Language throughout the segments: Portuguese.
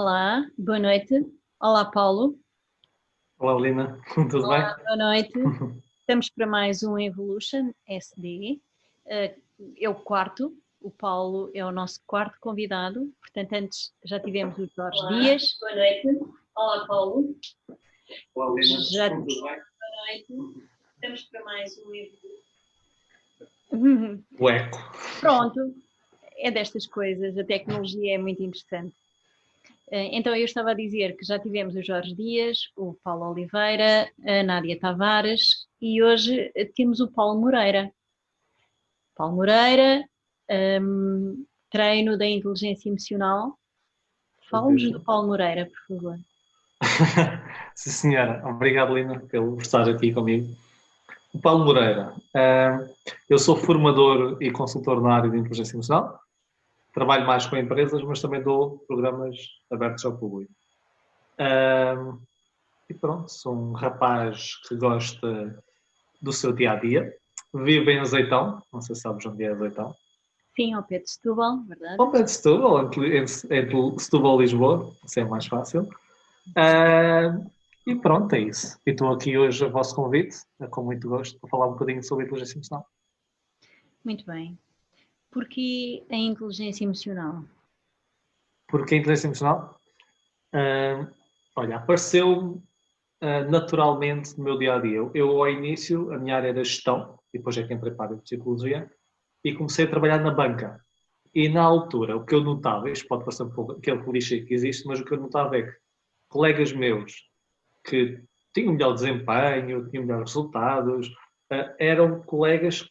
Olá, boa noite. Olá, Paulo. Olá, Lina, tudo bem? Olá, boa noite. Estamos para mais um Evolution SD. É o quarto. O Paulo é o nosso quarto convidado. Portanto, antes já tivemos o Jorge Dias. Boa noite. Olá, Paulo. Olá, Lina, Já... tudo bem? Boa noite. Estamos para mais um Evolution. O eco. Pronto. É destas coisas. A tecnologia é muito interessante. Então, eu estava a dizer que já tivemos o Jorge Dias, o Paulo Oliveira, a Nádia Tavares e hoje temos o Paulo Moreira. Paulo Moreira, treino da inteligência emocional. Fala-nos do Paulo Moreira, por favor. Sim, senhora. Obrigado, Lina, por estar aqui comigo. O Paulo Moreira. Eu sou formador e consultor na área de inteligência emocional. Trabalho mais com empresas, mas também dou programas abertos ao público. E pronto, sou um rapaz que gosta do seu dia-a-dia. Vive em Azeitão. Não sei se sabes onde é Azeitão. Sim, ao pé de Setúbal, verdade? Ao pé de Setúbal, entre Setúbal e Lisboa. Isso é mais fácil. E pronto, é isso. E estou aqui hoje a vosso convite, com muito gosto, para falar um bocadinho sobre a inteligência emocional. Muito bem. Porquê a inteligência emocional? Porque a inteligência emocional, olha, apareceu naturalmente no meu dia-a-dia. Eu, ao início, a minha área era gestão, e depois é que entrei para a área de psicologia, e comecei a trabalhar na banca. E na altura, o que eu notava, isto pode parecer um pouco aquele clichê que existe, mas o que eu notava é que colegas meus que tinham melhor desempenho, tinham melhores resultados, eram colegas,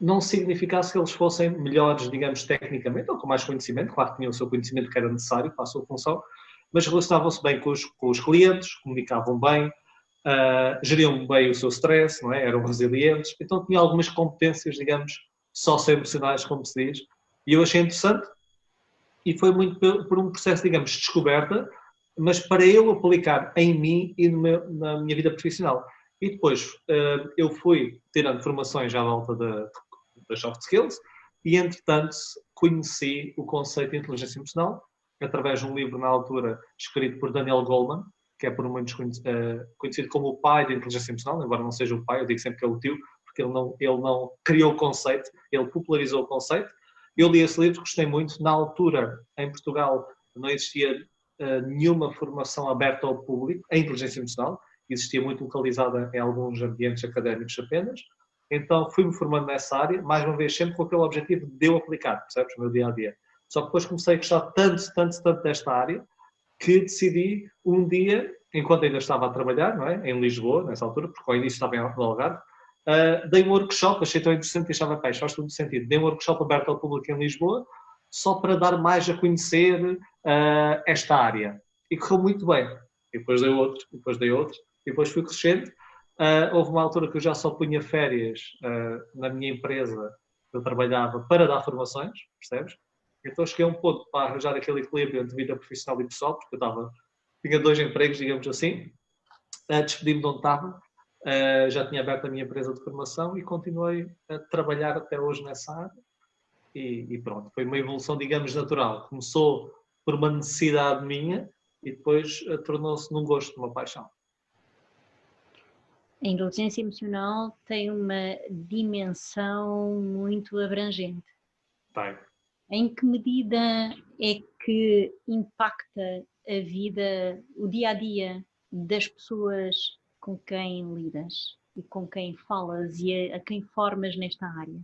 não significasse que eles fossem melhores, digamos, tecnicamente, ou com mais conhecimento, claro que tinham o seu conhecimento que era necessário para a sua função, mas relacionavam-se bem com os clientes, comunicavam bem, geriam bem o seu stress, não é? Eram resilientes, então tinham algumas competências, digamos, socioemocionais, como se diz, e eu achei interessante, e foi muito por um processo, digamos, de descoberta, mas para eu aplicar em mim e na minha vida profissional. E depois eu fui tirando formações à volta das soft skills e, entretanto, conheci o conceito de inteligência emocional através de um livro, na altura, escrito por Daniel Goleman, que é por muitos conhecido como o pai da inteligência emocional, embora não seja o pai, eu digo sempre que é o tio, porque ele não criou o conceito, ele popularizou o conceito. Eu li esse livro, gostei muito. Na altura, em Portugal, não existia nenhuma formação aberta ao público, a inteligência emocional, existia muito localizada em alguns ambientes académicos apenas. Então fui-me formando nessa área, mais uma vez sempre com aquele objetivo de eu aplicar, percebes, no meu dia-a-dia. Só que depois comecei a gostar tanto desta área, que decidi um dia, enquanto ainda estava a trabalhar, não é? Em Lisboa, nessa altura, porque ao início estava no Algarve, dei um workshop, achei tão interessante e achava, pá, faz todo sentido. Dei um workshop aberto ao público em Lisboa, só para dar mais a conhecer esta área. E correu muito bem. E depois dei outro, e depois fui crescendo. Houve uma altura que eu já só punha férias na minha empresa que eu trabalhava para dar formações, percebes? Então cheguei a um ponto para arranjar aquele equilíbrio entre vida profissional e pessoal, porque eu tinha 2 empregos, digamos assim. Despedi-me de onde estava, já tinha aberto a minha empresa de formação e continuei a trabalhar até hoje nessa área. E pronto, foi uma evolução, digamos, natural. Começou por uma necessidade minha e depois tornou-se num gosto, uma paixão. A inteligência emocional tem uma dimensão muito abrangente. Bem. Em que medida é que impacta a vida, o dia-a-dia das pessoas com quem lidas e com quem falas e a quem formas nesta área?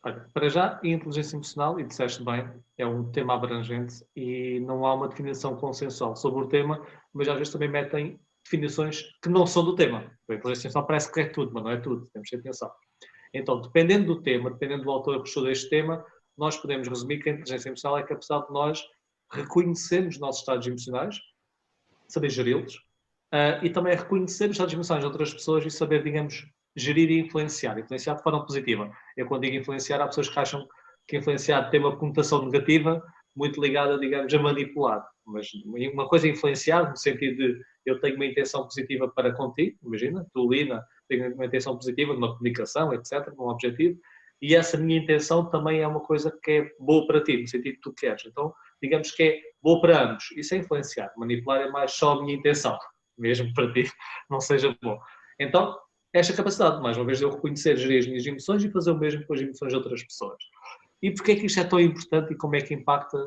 Olha, para já, a inteligência emocional, e disseste bem, é um tema abrangente e não há uma definição consensual sobre o tema, mas às vezes também metem definições que não são do tema. A inteligência emocional parece que é tudo, mas não é tudo, temos que ter atenção. Então, dependendo do tema, dependendo do autor que estuda este tema, nós podemos resumir que a inteligência emocional é a capacidade de nós reconhecermos os nossos estados emocionais, saber geri-los, e também reconhecer os estados emocionais de outras pessoas e saber, digamos, gerir e influenciar. Influenciar de forma positiva. Eu, quando digo influenciar, há pessoas que acham que influenciar tem uma conotação negativa, muito ligada, digamos, a manipular. Mas uma coisa é influenciar, no sentido de eu tenho uma intenção positiva para contigo, imagina, tu, Lina, tenho uma intenção positiva numa comunicação, etc., num objetivo, e essa minha intenção também é uma coisa que é boa para ti, no sentido que tu queres. Então, digamos que é vou para ambos. Isso é influenciar. Manipular é mais só a minha intenção, mesmo para ti não seja bom. Então, esta capacidade, mais uma vez, de eu reconhecer, gerir as minhas emoções e fazer o mesmo com as emoções de outras pessoas. E porquê é que isto é tão importante e como é que impacta,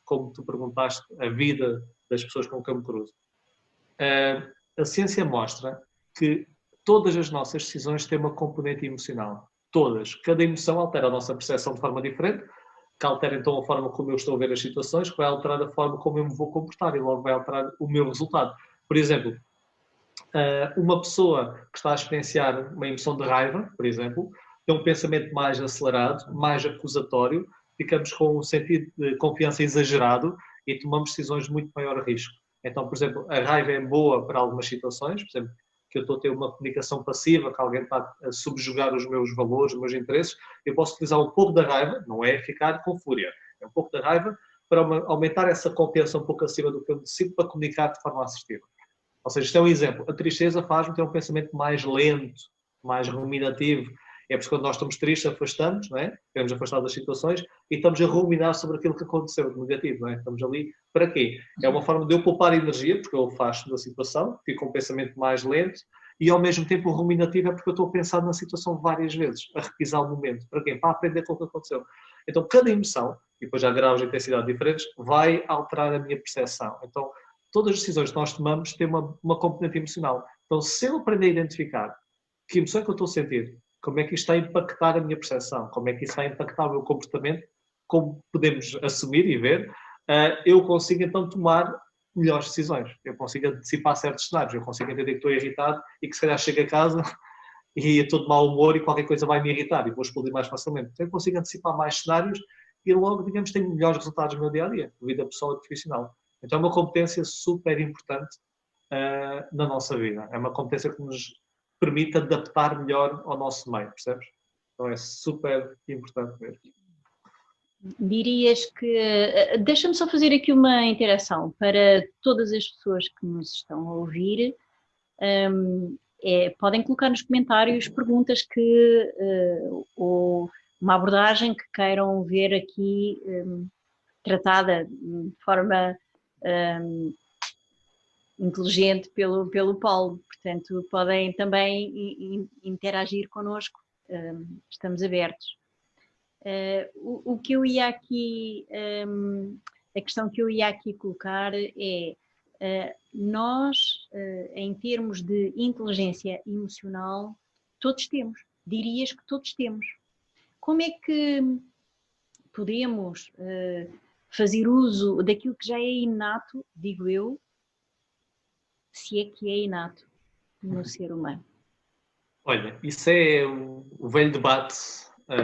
como tu perguntaste, a vida das pessoas com quem eu me cruzo? A ciência mostra que todas as nossas decisões têm uma componente emocional. Todas. Cada emoção altera a nossa percepção de forma diferente, que altera então a forma como eu estou a ver as situações, que vai alterar a forma como eu me vou comportar e logo vai alterar o meu resultado. Por exemplo, uma pessoa que está a experienciar uma emoção de raiva, por exemplo, tem um pensamento mais acelerado, mais acusatório, ficamos com um sentido de confiança exagerado e tomamos decisões de muito maior risco. Então, por exemplo, a raiva é boa para algumas situações, por exemplo, que eu estou a ter uma comunicação passiva, que alguém está a subjugar os meus valores, os meus interesses, eu posso utilizar um pouco da raiva, não é ficar com fúria, é um pouco da raiva para aumentar essa confiança um pouco acima do que eu necessito para comunicar de forma assertiva. Ou seja, isto é um exemplo. A tristeza faz-me ter um pensamento mais lento, mais ruminativo. É por isso que quando nós estamos tristes, afastamos, não é? Queremos afastar das situações e estamos a ruminar sobre aquilo que aconteceu de negativo, não é? Estamos ali para quê? É uma forma de eu poupar energia, porque eu afasto da situação, fico com um pensamento mais lento e ao mesmo tempo o ruminativo é porque eu estou a pensar na situação várias vezes, a repisar o momento. Para quê? Para aprender com o que aconteceu. Então, cada emoção, e depois há graus de intensidade diferentes, vai alterar a minha percepção. Então, todas as decisões que nós tomamos têm uma componente emocional. Então, se eu aprender a identificar que emoção é que eu estou a sentir, como é que isto está a impactar a minha percepção, como é que isso vai impactar o meu comportamento, como podemos assumir e ver, eu consigo então tomar melhores decisões. Eu consigo antecipar certos cenários, eu consigo entender que estou irritado e que se calhar chego a casa e estou de mau humor e qualquer coisa vai me irritar e vou explodir mais facilmente. Então eu consigo antecipar mais cenários e logo, digamos, tenho melhores resultados no meu dia-a-dia, vida pessoal e profissional. Então é uma competência super importante na nossa vida. É uma competência que nos permite adaptar melhor ao nosso meio, percebes? Então é super importante mesmo. Dirias que... Deixa-me só fazer aqui uma interação para todas as pessoas que nos estão a ouvir. Podem colocar nos comentários perguntas que, ou uma abordagem que queiram ver aqui tratada de forma inteligente pelo Paulo. Portanto, podem também interagir connosco. Estamos abertos. O que eu ia aqui, a questão que eu ia aqui colocar é, nós, em termos de inteligência emocional, todos temos. Dirias que todos temos. Como é que podemos fazer uso daquilo que já é inato, digo eu, se é que é inato no ser humano? Olha, isso é o velho debate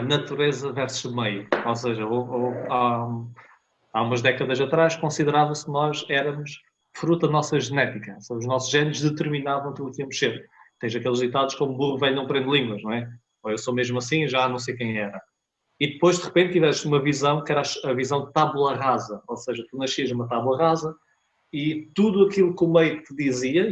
natureza versus meio. Ou seja, há umas décadas atrás considerava-se que nós éramos fruto da nossa genética. Os nossos genes determinavam aquilo que íamos ser. Tens aqueles ditados como burro velho não prende línguas, não é? Ou eu sou mesmo assim, já não sei quem era. E depois, de repente, tiveste uma visão que era a visão de tábula rasa. Ou seja, tu nascias numa tábula rasa e tudo aquilo que o meio te dizia,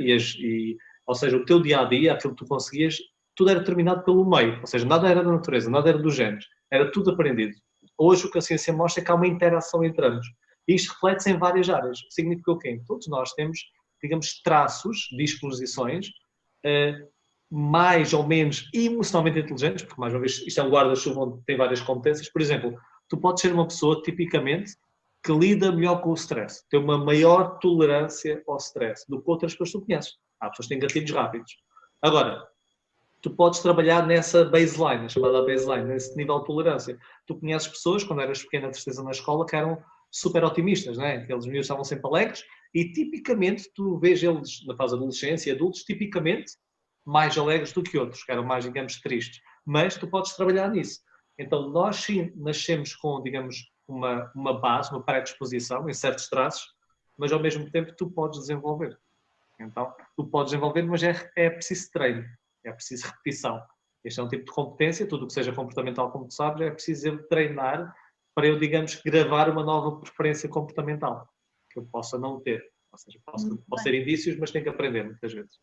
ou seja, o teu dia-a-dia, aquilo que tu conseguias, tudo era determinado pelo meio. Ou seja, nada era da natureza, nada era dos genes. Era tudo aprendido. Hoje o que a ciência mostra é que há uma interação entre ambos. E isto reflete-se em várias áreas. Significa o quê? Todos nós temos, digamos, traços, disposições, mais ou menos emocionalmente inteligentes, porque, mais uma vez, isto é um guarda-chuva onde tem várias competências. Por exemplo, tu podes ser uma pessoa, tipicamente, que lida melhor com o stress, tem uma maior tolerância ao stress do que outras pessoas que tu conheces. Há pessoas que têm gatilhos rápidos. Agora, tu podes trabalhar nessa baseline, chamada baseline, nesse nível de tolerância. Tu conheces pessoas, quando eras pequena, tristeza na escola, que eram super otimistas, não é? Aqueles meninos estavam sempre alegres e, tipicamente, tu vês eles, na fase de adolescência e adultos, tipicamente, mais alegres do que outros, que eram mais, digamos, tristes. Mas tu podes trabalhar nisso. Então, nós sim nascemos com, digamos, uma base, uma predisposição em certos traços, mas ao mesmo tempo tu podes desenvolver. Então, tu podes desenvolver, mas é preciso treino, é preciso repetição. Este é um tipo de competência, tudo o que seja comportamental, como tu sabes, é preciso eu treinar para eu, digamos, gravar uma nova preferência comportamental, que eu possa não ter. Ou seja, posso ter indícios, mas tenho que aprender muitas vezes.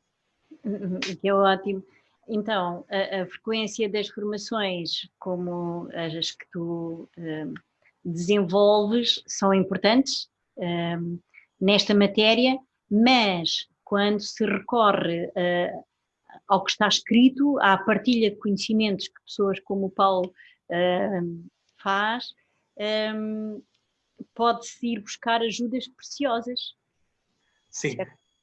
Que é ótimo. Então, a frequência das formações, como as que tu desenvolves, são importantes nesta matéria, mas quando se recorre ao que está escrito, à partilha de conhecimentos que pessoas como o Paulo faz, pode-se ir buscar ajudas preciosas. Sim,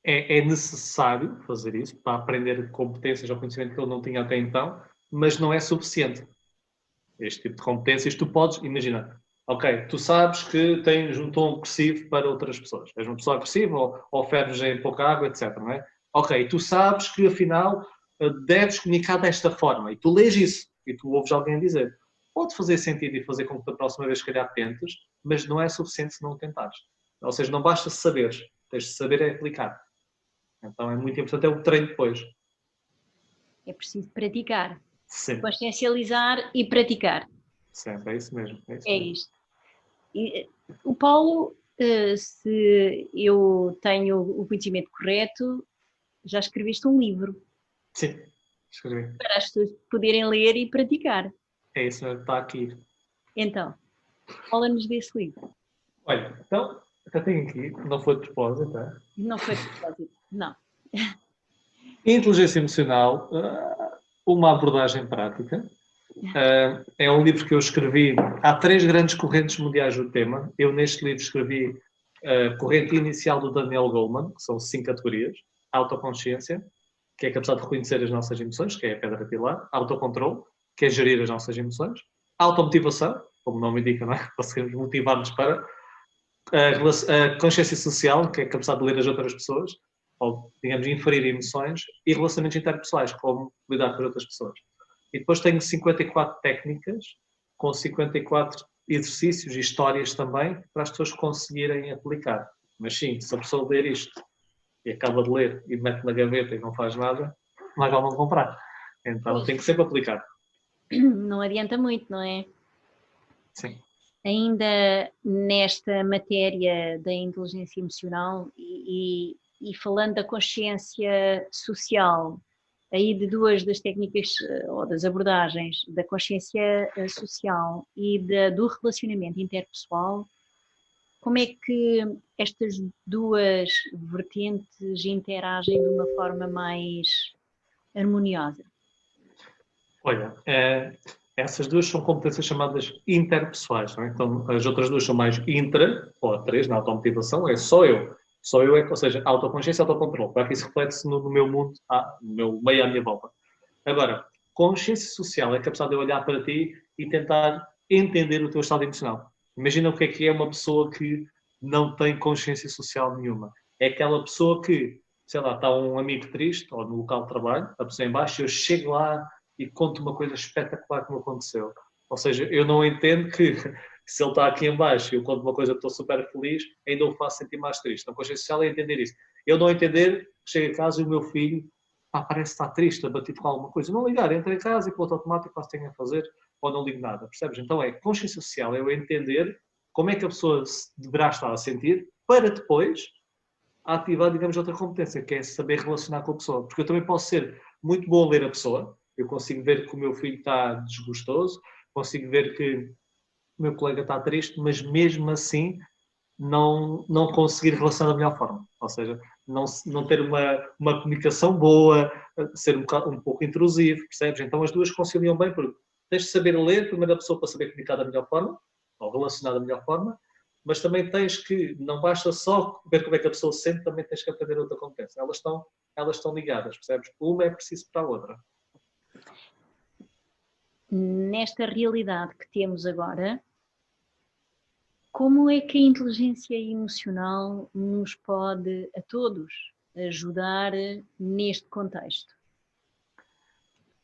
é necessário fazer isso para aprender competências ou conhecimento que ele não tinha até então, mas não é suficiente. Este tipo de competências tu podes imaginar. Ok, tu sabes que tens um tom agressivo para outras pessoas. És uma pessoa agressiva ou ferves em pouca água, etc. Não é? Ok, tu sabes que afinal deves comunicar desta forma e tu lês isso e tu ouves alguém dizer. Pode fazer sentido e fazer com que da próxima vez, se calhar, tentes, mas não é suficiente se não tentares. Ou seja, não basta saberes, tens de saber é aplicar. Então é muito importante o treino depois. É preciso praticar, Sempre. consciencializar e praticar. Sempre, é isso mesmo. É isto. E, o Paulo, se eu tenho o conhecimento correto, já escreveste um livro. Sim, escrevi. Para as pessoas poderem ler e praticar. É isso mesmo, está aqui. Então, fala-nos desse livro. Olha, então, até tenho aqui, não foi de propósito, é? Não foi de propósito, não. Inteligência Emocional, uma abordagem prática. É um livro que eu escrevi. Há 3 grandes correntes mundiais do tema. Eu, neste livro, escrevi a corrente inicial do Daniel Goleman, que são 5 categorias. Autoconsciência, que é capacidade de reconhecer as nossas emoções, que é a pedra pilar. Autocontrole, que é gerir as nossas emoções. Automotivação, como o nome indica, não é? Conseguimos motivar-nos para. A consciência social, que é a capacidade de ler as outras pessoas, ou, digamos, inferir emoções. E relacionamentos interpessoais, como lidar com as outras pessoas. E depois tenho 54 técnicas, com 54 exercícios e histórias também, para as pessoas conseguirem aplicar. Mas sim, se a pessoa ler isto e acaba de ler e mete na gaveta e não faz nada, mais vale não comprar. Então tem que sempre aplicar. Não adianta muito, não é? Sim. Ainda nesta matéria da inteligência emocional e falando da consciência social, aí de 2 das técnicas ou das abordagens da consciência social e do relacionamento interpessoal, como é que estas 2 vertentes interagem de uma forma mais harmoniosa? Olha, essas 2 são competências chamadas interpessoais. Não é? Então, as outras 2 são mais intra, ou a 3, na automotivação, é só eu. Só eu, ou seja, autoconsciência e autocontrole. Para que isso reflete-se no meu mundo, no meu meio à minha volta. Agora, consciência social é a capacidade de olhar para ti e tentar entender o teu estado emocional. Imagina o que é uma pessoa que não tem consciência social nenhuma. É aquela pessoa que, sei lá, está um amigo triste, ou no local de trabalho, a pessoa em baixo, eu chego lá e conto uma coisa espetacular que me aconteceu. Ou seja, eu não entendo que se ele está aqui em baixo e eu conto uma coisa que estou super feliz, ainda o faço sentir mais triste. A consciência social é entender isso. Eu não entender, chego a casa e o meu filho parece que está triste, abatido com alguma coisa. Não ligar, entra em casa e piloto automático faço o que tenho a fazer ou não ligo nada, percebes? Então consciência social, é eu entender como é que a pessoa deverá estar a sentir para depois ativar, digamos, outra competência, que é saber relacionar com a pessoa. Porque eu também posso ser muito bom a ler a pessoa, eu consigo ver que o meu filho está desgostoso, consigo ver que o meu colega está triste, mas mesmo assim não conseguir relacionar da melhor forma. Ou seja, não ter uma comunicação boa, ser um pouco intrusivo, percebes? Então as 2 conciliam bem, porque tens de saber ler primeiro a pessoa para saber comunicar da melhor forma, ou relacionar da melhor forma, mas também tens que, não basta só ver como é que a pessoa se sente, também tens que aprender outra competência. Elas estão ligadas, percebes? Uma é preciso para a outra. Nesta realidade que temos agora, como é que a inteligência emocional nos pode, a todos, ajudar neste contexto?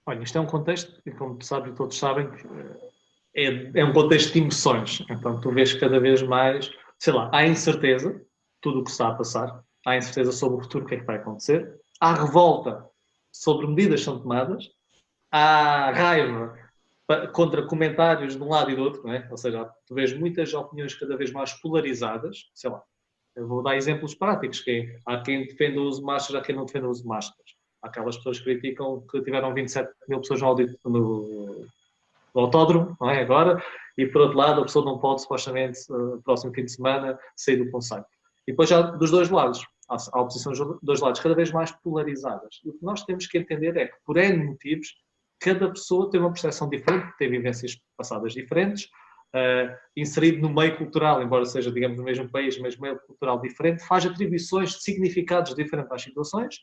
Olha, isto é um contexto, e como tu sabes e todos sabem, é um contexto de emoções. Então tu vês cada vez mais, sei lá, há incerteza, tudo o que está a passar, há incerteza sobre o futuro, o que é que vai acontecer, há revolta sobre medidas que são tomadas, há raiva contra comentários de um lado e do outro, não é? Ou seja, tu vês muitas opiniões cada vez mais polarizadas, sei lá, eu vou dar exemplos práticos, que há quem defenda o uso de máscaras, há quem não defenda o uso de máscaras. Há aquelas pessoas que criticam que tiveram 27 mil pessoas no no autódromo, não é? Agora, e por outro lado, a pessoa não pode, supostamente, no próximo fim de semana, sair do concelho. E depois já dos dois lados, há oposições dos dois lados, cada vez mais polarizadas. E o que nós temos que entender é que, por N motivos, cada pessoa tem uma percepção diferente, tem vivências passadas diferentes, inserido no meio cultural, embora seja, digamos, no mesmo país, mas meio cultural diferente, faz atribuições de significados diferentes às situações.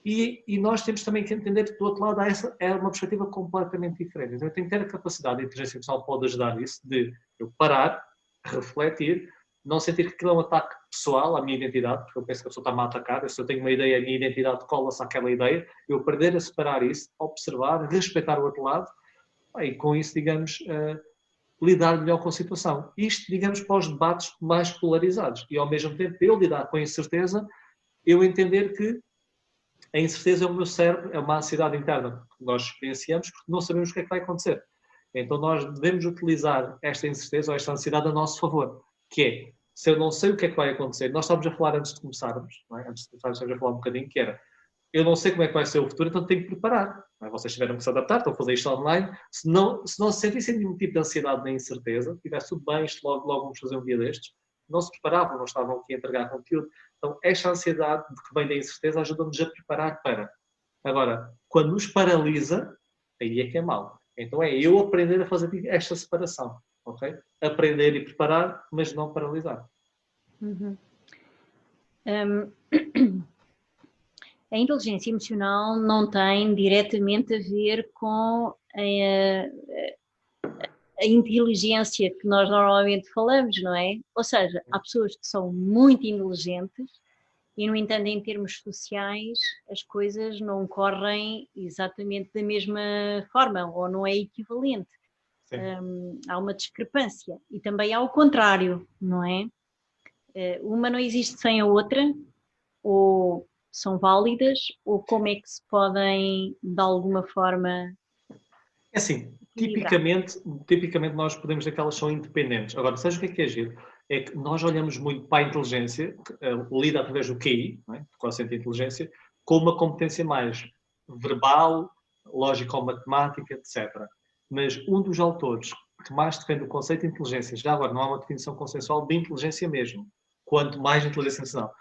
E nós temos também que entender que, do outro lado, essa é uma perspectiva completamente diferente. Então, eu tenho que ter a capacidade, a inteligência emocional pode ajudar isso, de eu parar, refletir, não sentir que aquilo é um ataque pessoal à minha identidade, porque eu penso que a pessoa está-me a atacar, se eu tenho uma ideia, a minha identidade cola-se àquela ideia, eu aprender a separar isso, observar, respeitar o outro lado, e com isso, digamos, lidar melhor com a situação. Isto, digamos, para os debates mais polarizados. E, ao mesmo tempo, eu lidar com a incerteza, eu entender que a incerteza é o meu cérebro, é uma ansiedade interna que nós experienciamos porque não sabemos o que é que vai acontecer. Então nós devemos utilizar esta incerteza ou esta ansiedade a nosso favor, que é, se eu não sei o que é que vai acontecer, nós estávamos a falar antes de começarmos, não é? Antes de começarmos, estávamos a falar um bocadinho, que era, eu não sei como é que vai ser o futuro, então tenho que preparar. Não é? Vocês tiveram que se adaptar, estão a fazer isto online, se não se sentissem nenhum tipo de ansiedade nem incerteza, tivesse tudo bem, isto logo vamos fazer um dia destes, não se preparavam, não estavam aqui a entregar conteúdo. Então, esta ansiedade que vem da incerteza ajuda-nos a preparar para. Agora, quando nos paralisa, aí é que é mau. Então, é eu aprender a fazer esta separação. Okay? Aprender e preparar, mas não paralisar. Uhum. A inteligência emocional não tem diretamente a ver com a inteligência que nós normalmente falamos, não é? Ou seja, há pessoas que são muito inteligentes e, no entanto, em termos sociais, as coisas não correm exatamente da mesma forma ou não é equivalente. Há uma discrepância. E também há o contrário, não é? Uma não existe sem a outra, ou são válidas, ou como é que se podem, de alguma forma... É assim, tipicamente nós podemos dizer que elas são independentes. Agora, sabes o que é giro? É que nós olhamos muito para a inteligência, lida através do QI, não é? Do quociente de inteligência, como uma competência mais verbal, lógico-matemática, etc. Mas um dos autores que mais defende o conceito de inteligência, já agora não há uma definição consensual de inteligência mesmo, quanto mais inteligência emocional.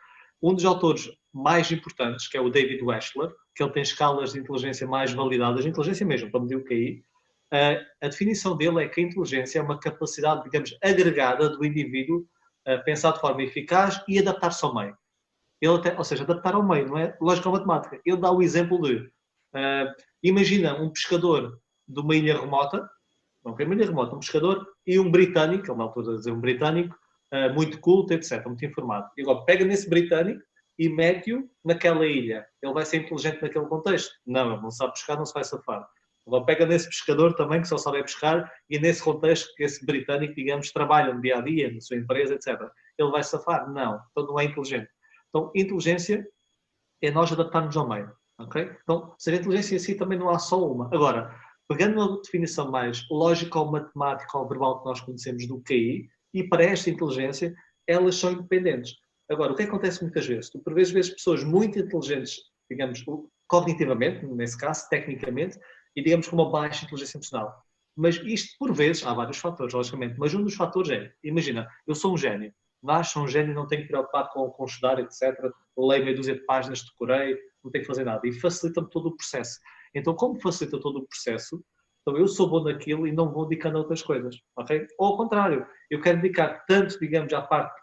Um dos autores mais importantes, que é o David Wechsler, que ele tem escalas de inteligência mais validadas, de inteligência mesmo, para medir o QI, a definição dele é que a inteligência é uma capacidade, digamos, agregada do indivíduo a pensar de forma eficaz e adaptar-se ao meio. Ou seja, adaptar ao meio, não é lógica ou matemática. Ele dá o exemplo de, imagina um pescador de uma ilha remota, não é uma ilha remota, um pescador e um britânico, ele na altura a dizer um britânico, muito culto, etc., muito informado. E agora pega nesse britânico e mete-o naquela ilha. Ele vai ser inteligente naquele contexto? Não, ele não sabe pescar, não se vai safar. Agora pega nesse pescador também, que só sabe pescar, e nesse contexto que esse britânico, digamos, trabalha no dia-a-dia, na sua empresa, etc. Ele vai safar? Não. Então não é inteligente. Então, inteligência é nós adaptarmos ao meio. Okay? Então, ser inteligência em si também não há só uma. Agora, pegando uma definição mais lógica ou matemática ou verbal que nós conhecemos do QI, e para esta inteligência, elas são independentes. Agora, o que acontece muitas vezes? Tu, por vezes, vês pessoas muito inteligentes, digamos, cognitivamente, nesse caso, tecnicamente, e digamos com uma baixa inteligência emocional. Mas isto, por vezes, há vários fatores, logicamente, mas um dos fatores é, imagina, eu sou um gênio, nasço um gênio, não tenho que preocupar com estudar, etc. Leio meia dúzia de páginas, decorei, não tenho que fazer nada. E facilita-me todo o processo. Então, como facilita todo o processo, então eu sou bom naquilo e não vou dedicando a outras coisas. Okay? Ou ao contrário, eu quero dedicar tanto, digamos, à parte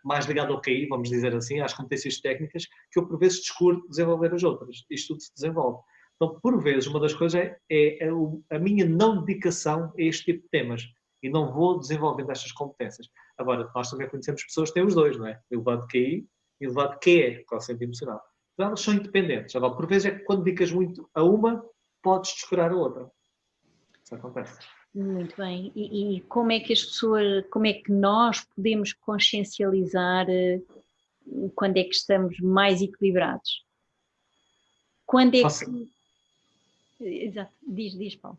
mais ligada ao QI, vamos dizer assim, às competências técnicas, que eu, por vezes, descuro desenvolver as outras. Isto tudo se desenvolve. Então, por vezes, uma das coisas é a minha não dedicação a este tipo de temas. E não vou desenvolvendo estas competências. Agora, nós também conhecemos pessoas que têm os dois, não é? Elevado QI e elevado QE, quociente emocional. Então, elas são independentes. Agora, por vezes, é que quando dedicas muito a uma, podes descurar a outra. Isso acontece. Muito bem. E como é que as pessoas, como é que nós podemos consciencializar quando é que estamos mais equilibrados? Quando é que... Exato. Diz, Paulo.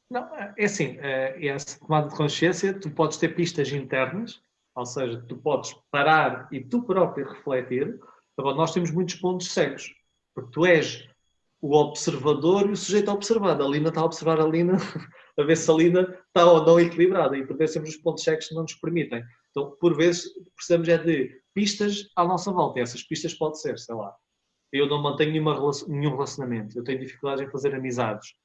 Não, é assim, essa tomada de consciência, tu podes ter pistas internas, ou seja, tu podes parar e tu próprio refletir. Agora, nós temos muitos pontos cegos, porque tu és o observador e o sujeito observado. A Lina está a observar a Lina a ver se a linha está ou não equilibrada e por vezes temos os pontos cegos que não nos permitem. Então, por vezes, precisamos é de pistas à nossa volta. E essas pistas pode ser, sei lá, eu não mantenho nenhum relacionamento, eu tenho dificuldades em fazer amizades.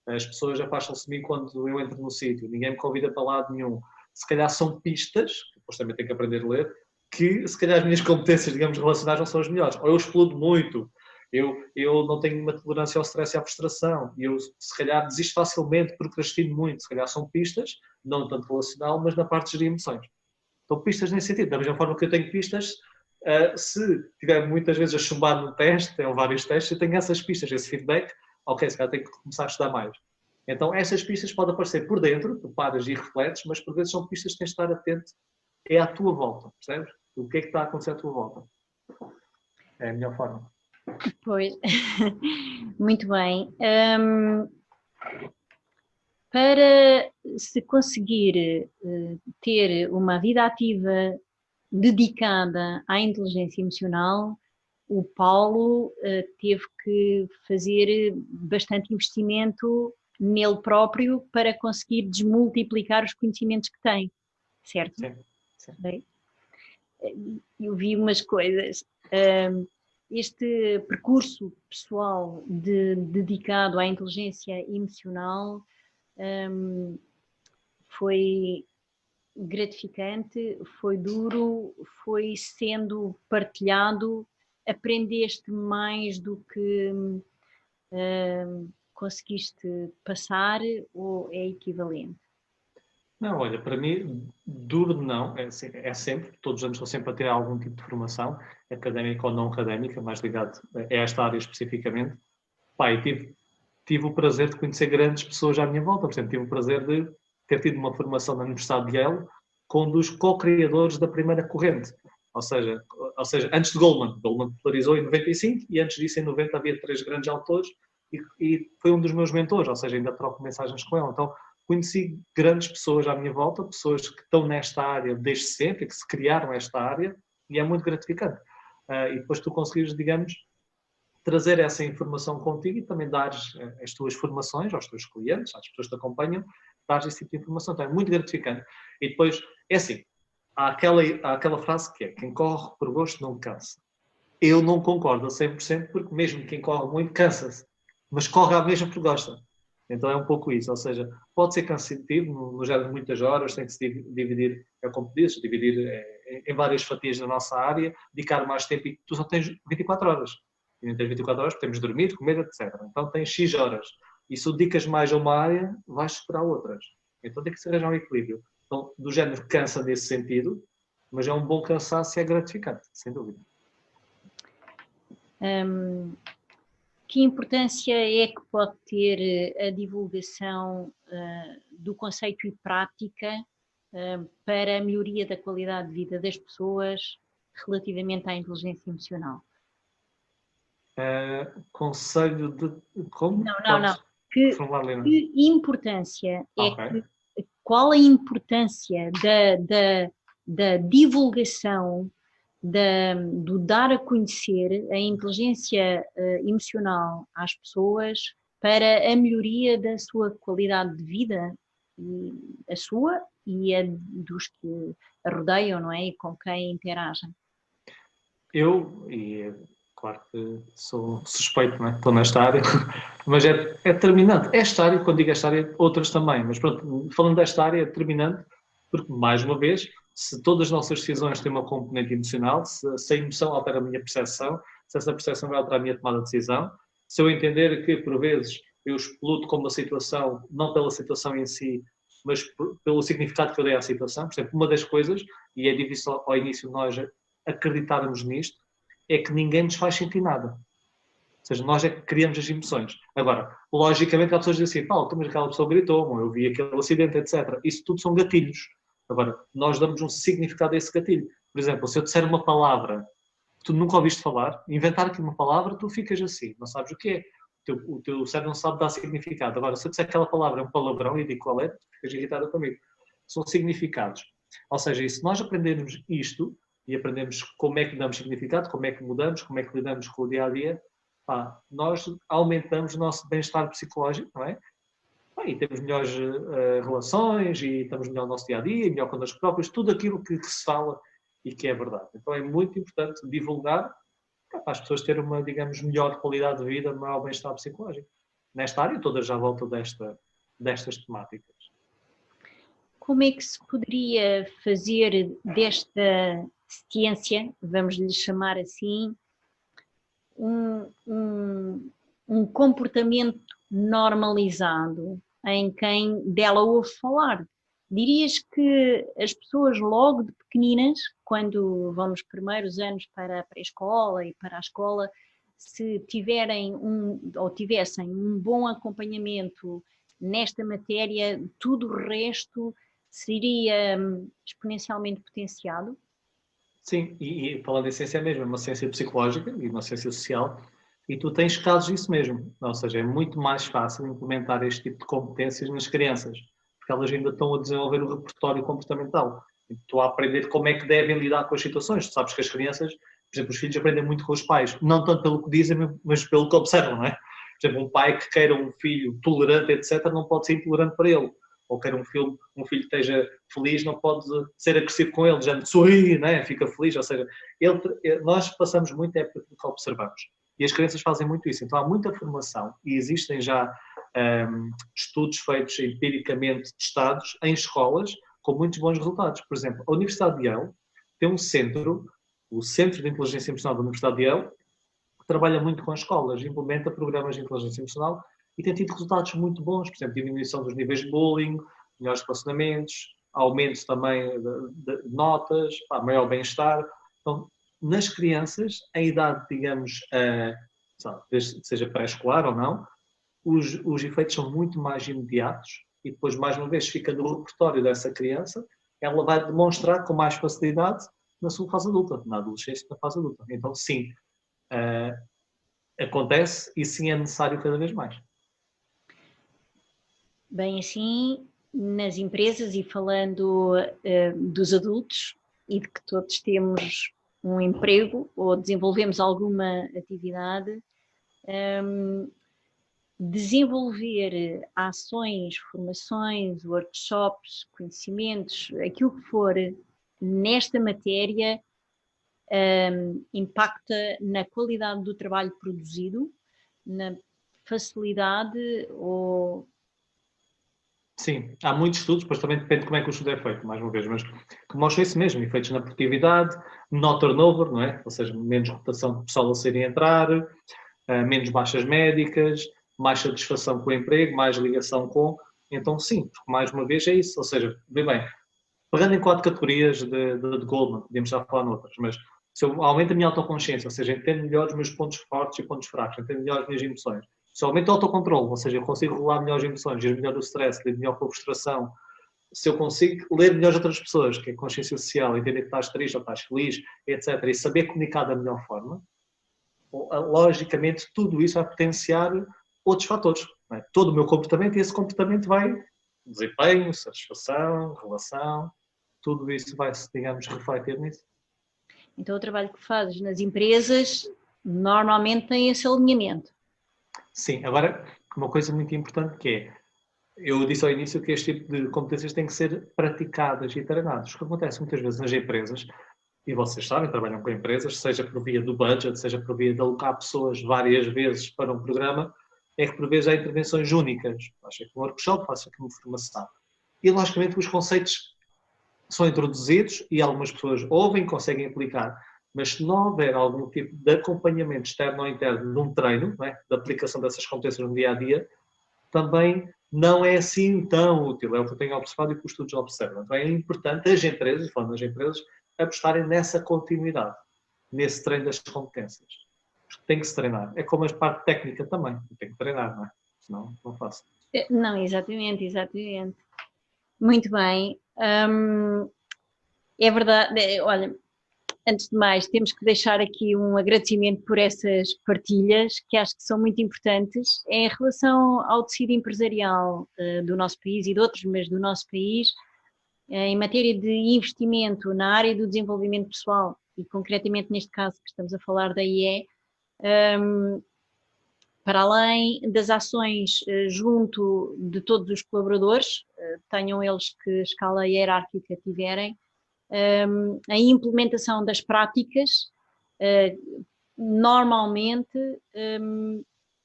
As pessoas afastam-se de mim quando eu entro no sítio, ninguém me convida para lado nenhum. Se calhar são pistas, que depois também tenho que aprender a ler, que se calhar as minhas competências, digamos, relacionais não são as melhores. Ou eu explodo muito, eu não tenho uma tolerância ao stress e à frustração, e eu se calhar desisto facilmente, procrastino muito. Se calhar são pistas, não tanto relacional, mas na parte de gerir emoções. Então pistas nesse sentido, da mesma forma que eu tenho pistas, se tiver muitas vezes a chumbar no teste, ou vários testes, eu tenho essas pistas, esse feedback, ok, se calhar tenho que começar a estudar mais. Então, essas pistas podem aparecer por dentro, tu paras e refletes, mas por vezes são pistas que tens de estar atento, é à tua volta, percebes? O que é que está a acontecer à tua volta? É a melhor forma. Pois, muito bem. Para se conseguir ter uma vida ativa dedicada à inteligência emocional, o Paulo teve que fazer bastante investimento nele próprio para conseguir desmultiplicar os conhecimentos que tem, certo? Sim, sim. Eu vi umas coisas. Este percurso pessoal dedicado à inteligência emocional foi gratificante, foi duro, foi sendo partilhado. Aprendeste mais do que conseguiste passar ou é equivalente? Não, olha, para mim, duro não, é sempre, todos os anos estou sempre a ter algum tipo de formação, académica ou não académica, mais ligado a esta área especificamente. Pá, e tive o prazer de conhecer grandes pessoas à minha volta, por exemplo, tive o prazer de ter tido uma formação na Universidade de Yale com um dos co-criadores da primeira corrente, ou seja, antes de Goldman popularizou em 95 e antes disso em 90 havia 3 grandes autores e foi um dos meus mentores, ou seja, ainda troco mensagens com ele. Então, conheci grandes pessoas à minha volta, pessoas que estão nesta área desde sempre, que se criaram esta área, e é muito gratificante. E depois tu conseguires, digamos, trazer essa informação contigo e também dares as tuas formações aos teus clientes, às pessoas que te acompanham, dares esse tipo de informação. Então é muito gratificante. E depois, é assim, há aquela frase que é: quem corre por gosto não cansa. Eu não concordo a 100%, porque mesmo quem corre muito cansa-se, mas corre à mesma porque gosta. Então é um pouco isso, ou seja, pode ser cansativo, no género de muitas horas, tem que se dividir, é como dizes, dividir em várias fatias da nossa área, dedicar mais tempo e tu só tens 24 horas. E não tens 24 horas, temos de dormir, comer, etc. Então tens X horas. E se dedicas mais a uma área, vais superar outras. Então tem que se arranjar um equilíbrio. Então, do género cansa nesse sentido, mas é um bom cansaço e é gratificante, sem dúvida. Que importância é que pode ter a divulgação do conceito e prática para a melhoria da qualidade de vida das pessoas relativamente à inteligência emocional? Conselho de como? Não. Que importância é que, qual a importância da divulgação, do dar a conhecer a inteligência emocional às pessoas para a melhoria da sua qualidade de vida, a sua e a dos que a rodeiam, não é? E com quem interagem. Claro que sou suspeito, não é? Estou nesta área, mas é determinante. Esta área, quando digo esta área, outras também, mas pronto, falando desta área, é determinante, porque, mais uma vez, se todas as nossas decisões têm uma componente emocional, se a emoção altera a minha percepção, se essa percepção vai alterar a minha tomada de decisão, se eu entender que, por vezes, eu explodo com uma situação, não pela situação em si, mas pelo significado que eu dei à situação. Por exemplo, uma das coisas, e é difícil ao início nós acreditarmos nisto, é que ninguém nos faz sentir nada. Ou seja, nós é que criamos as emoções. Agora, logicamente, há pessoas que dizem assim: Paulo, mas aquela pessoa gritou, eu vi aquele acidente, etc. Isso tudo são gatilhos. Agora, nós damos um significado a esse gatilho. Por exemplo, se eu disser uma palavra que tu nunca ouviste falar, inventar aqui uma palavra, tu ficas assim, não sabes o que é. O teu cérebro não sabe dar significado. Agora, se eu disser aquela palavra é um palavrão e digo qual é, tu ficas irritada comigo. São significados. Ou seja, e se nós aprendermos isto, e aprendemos como é que damos significado, como é que mudamos, como é que lidamos com o dia-a-dia, nós aumentamos o nosso bem-estar psicológico, não é? E temos melhores relações e estamos melhor no nosso dia-a-dia, melhor connosco próprios, tudo aquilo que se fala e que é verdade. Então é muito importante divulgar para as pessoas terem uma, digamos, melhor qualidade de vida, maior bem-estar psicológico. Nesta área, todas já à volta destas temáticas. Como é que se poderia fazer desta ciência, vamos lhe chamar assim, um comportamento normalizado em quem dela ouve falar? Dirias que as pessoas logo de pequeninas, quando vão nos primeiros anos para a pré-escola e para a escola, se tiverem ou tivessem um bom acompanhamento nesta matéria, tudo o resto seria exponencialmente potenciado? Sim, e falando em ciência mesmo, é uma ciência psicológica e uma ciência social, e tu tens casos disso mesmo. Ou seja, é muito mais fácil implementar este tipo de competências nas crianças, porque elas ainda estão a desenvolver o repertório comportamental. Estão a aprender como é que devem lidar com as situações. Tu sabes que as crianças, por exemplo, os filhos aprendem muito com os pais, não tanto pelo que dizem, mas pelo que observam, não é? Por exemplo, um pai que queira um filho tolerante, etc., não pode ser intolerante para ele. Ou queira um filho que esteja feliz, não pode ser agressivo com ele, já sorri, né? Fica feliz. Ou seja, nós passamos muito é pelo que observamos. E as crianças fazem muito isso. Então há muita formação e existem já estudos feitos empiricamente testados em escolas com muitos bons resultados. Por exemplo, a Universidade de Yale tem um centro, o Centro de Inteligência Emocional da Universidade de Yale, que trabalha muito com escolas, implementa programas de inteligência emocional e tem tido resultados muito bons, por exemplo, diminuição dos níveis de bullying, melhores relacionamentos, aumento também de notas, maior bem-estar. Então, nas crianças, em idade, digamos, seja pré-escolar ou não, os efeitos são muito mais imediatos e depois, mais uma vez, fica no repertório dessa criança, ela vai demonstrar com mais facilidade na sua fase adulta, na adolescência e na fase adulta. Então, sim, acontece e sim é necessário cada vez mais. Bem, assim, nas empresas e falando dos adultos e de que todos temos um emprego ou desenvolvemos alguma atividade, desenvolver ações, formações, workshops, conhecimentos, aquilo que for nesta matéria, impacta na qualidade do trabalho produzido, na facilidade ou... Sim, há muitos estudos, depois também depende de como é que o estudo é feito, mais uma vez, mas que mostram isso mesmo, efeitos na produtividade, no turnover, não é? Ou seja, menos rotação de pessoal a sair e entrar, menos baixas médicas, mais satisfação com o emprego, mais ligação com... Então, sim, porque mais uma vez é isso. Ou seja, vê bem, pegando em 4 categorias de Goldman, podíamos já falar noutras, mas se eu aumento a minha autoconsciência, ou seja, entendo melhor os meus pontos fortes e pontos fracos, entendo melhor as minhas emoções. Se eu aumento o autocontrole, ou seja, eu consigo regular melhor as emoções, gerir melhor o stress, lido melhor com a frustração, se eu consigo ler melhor as outras pessoas, que é consciência social, entender que estás triste ou estás feliz, etc., e saber comunicar da melhor forma, logicamente tudo isso vai potenciar outros fatores. É? Todo o meu comportamento e esse comportamento vai desempenho, satisfação, relação, tudo isso vai, digamos, refletir nisso. Então o trabalho que fazes nas empresas normalmente tem esse alinhamento. Sim, agora uma coisa muito importante que é, eu disse ao início que este tipo de competências têm que ser praticadas e treinadas. O que acontece muitas vezes nas empresas, e vocês sabem, trabalham com empresas, seja por via do budget, seja por via de alocar pessoas várias vezes para um programa, é que por vezes há intervenções únicas. Faço aqui um workshop, faço aqui uma formação. E logicamente os conceitos são introduzidos e algumas pessoas ouvem, conseguem aplicar. Mas se não houver algum tipo de acompanhamento externo ou interno de um treino, não é? Da aplicação dessas competências no dia-a-dia, também não é assim tão útil. É o que eu tenho observado e que os estudos observam. Então é importante as empresas, falando das empresas, apostarem nessa continuidade, nesse treino das competências. Tem que se treinar. É como a parte técnica também. Tem que treinar, não é? Senão, não faço. Não, exatamente, exatamente. Muito bem. É verdade, olha, antes de mais, temos que deixar aqui um agradecimento por essas partilhas, que acho que são muito importantes. Em relação ao tecido empresarial do nosso país e de outros, mas do nosso país, em matéria de investimento na área do desenvolvimento pessoal, e concretamente neste caso que estamos a falar da IE, para além das ações junto de todos os colaboradores, tenham eles que escala hierárquica tiverem, a implementação das práticas normalmente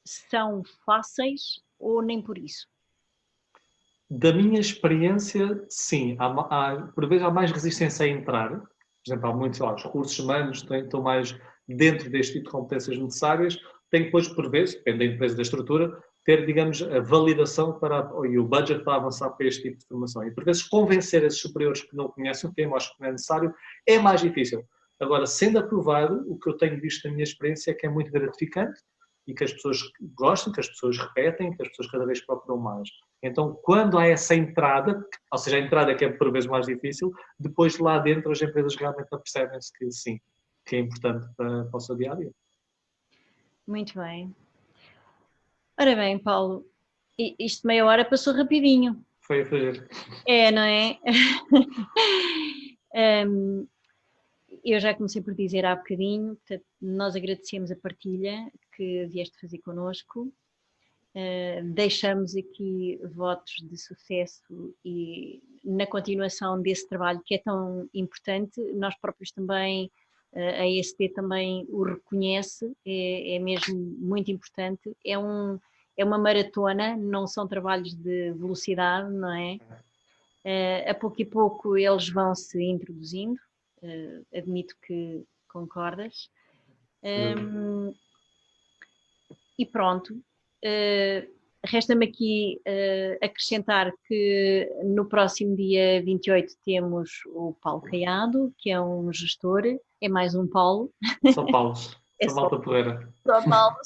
são fáceis ou nem por isso? Da minha experiência, sim. Por vezes há mais resistência a entrar. Por exemplo, há muitos, sei lá, os recursos humanos estão mais dentro deste tipo de competências necessárias. Tem que depois, por vezes, depende da empresa, da estrutura, ter, digamos, a validação e o budget para avançar para este tipo de formação. E por vezes convencer esses superiores que não conhecem o tema, acho que não é necessário, é mais difícil. Agora, sendo aprovado, o que eu tenho visto na minha experiência é que é muito gratificante e que as pessoas gostam, que as pessoas repetem, que as pessoas cada vez procuram mais. Então, quando há essa entrada, ou seja, a entrada que é por vezes mais difícil, depois lá dentro as empresas realmente apercebem-se que sim, que é importante para o seu dia-a-dia. Muito bem. Ora bem, Paulo, isto meia hora passou rapidinho. Foi a fazer. É, não é? Eu já comecei por dizer há bocadinho, portanto, nós agradecemos a partilha que vieste fazer connosco. Deixamos aqui votos de sucesso e na continuação desse trabalho que é tão importante. Nós próprios também, a ESD também o reconhece, é mesmo muito importante. É uma maratona, não são trabalhos de velocidade, não é? A pouco e pouco eles vão se introduzindo, admito que concordas. E pronto. Resta-me aqui acrescentar que no próximo dia 28 temos o Paulo Caiado, que é um gestor, é mais um Paulo. São Paulo, É São Malta Poeira. Só Paulo.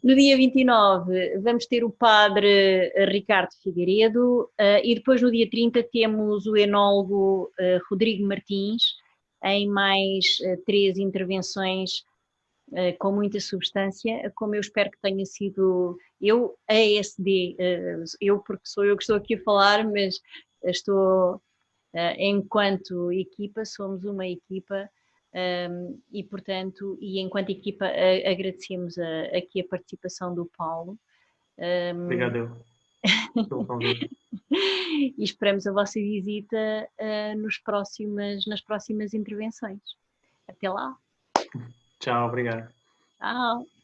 No dia 29 vamos ter o padre Ricardo Figueiredo e depois no dia 30 temos o enólogo Rodrigo Martins em mais 3 intervenções com muita substância, como eu espero que tenha sido a ESD, eu porque sou eu que estou aqui a falar, mas estou enquanto equipa, somos uma equipa e portanto, e enquanto equipa agradecemos aqui a participação do Paulo. Obrigado pelo convite. E esperamos a vossa visita nas próximas intervenções. Até lá. Tchau, obrigado. Tchau.